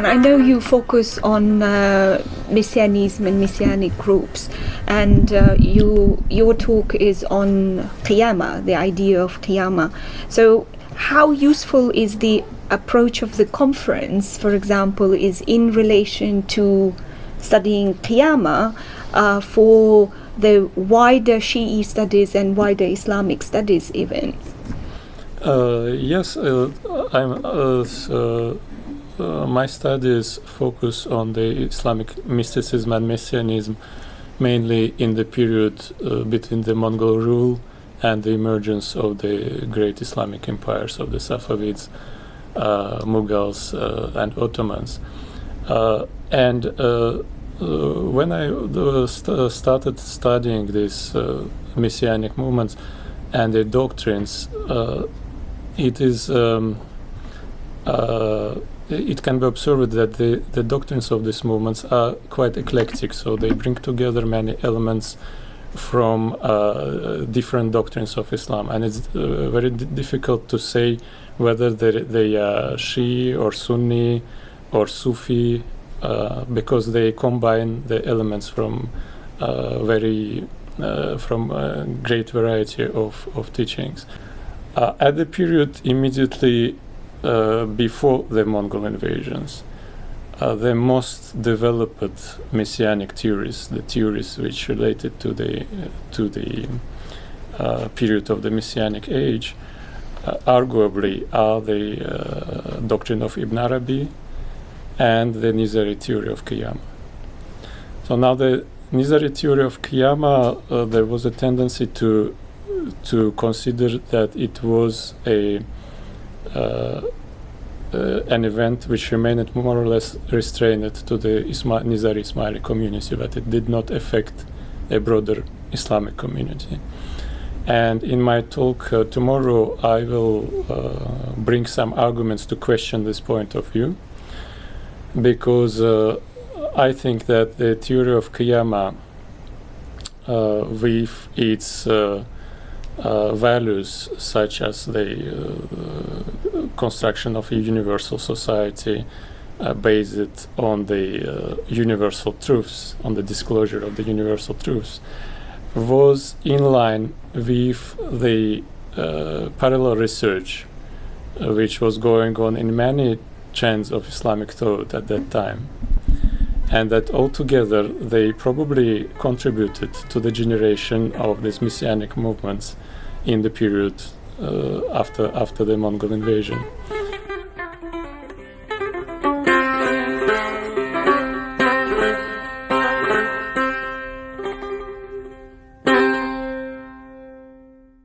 Orkhan, I know you focus on Messianism and Messianic groups, and your talk is on Qiyama, the idea of Qiyama. So how useful is the approach of the conference, for example, is in relation to studying Qiyama for the wider Shi'i studies and wider Islamic studies even? Yes, my studies focus on the Islamic mysticism and Messianism, mainly in the period between the Mongol rule and the emergence of the great Islamic empires of the Safavids, Mughals, and Ottomans. When I started studying these Messianic movements and their doctrines, it can be observed that the doctrines of these movements are quite eclectic, so they bring together many elements from different doctrines of Islam, and it's very difficult to say whether they are Shi'i or Sunni or Sufi, because they combine the elements from a great variety of teachings. At the period immediately before the Mongol invasions, the most developed Messianic theories, the theories which related to the period of the Messianic age, arguably are the doctrine of Ibn Arabi and the Nizari theory of Qiyama. So now the Nizari theory of Qiyama, there was a tendency to consider that it was an event which remained more or less restrained to the Nizari Ismaili community, but it did not affect a broader Islamic community. And in my talk tomorrow, I will bring some arguments to question this point of view, because I think that the theory of Qiyama, with its values such as the construction of a universal society based on the universal truths, on the disclosure of the universal truths, was in line with the parallel research which was going on in many chains of Islamic thought at that time, and that altogether they probably contributed to the generation of these Messianic movements in the period after the Mongol invasion.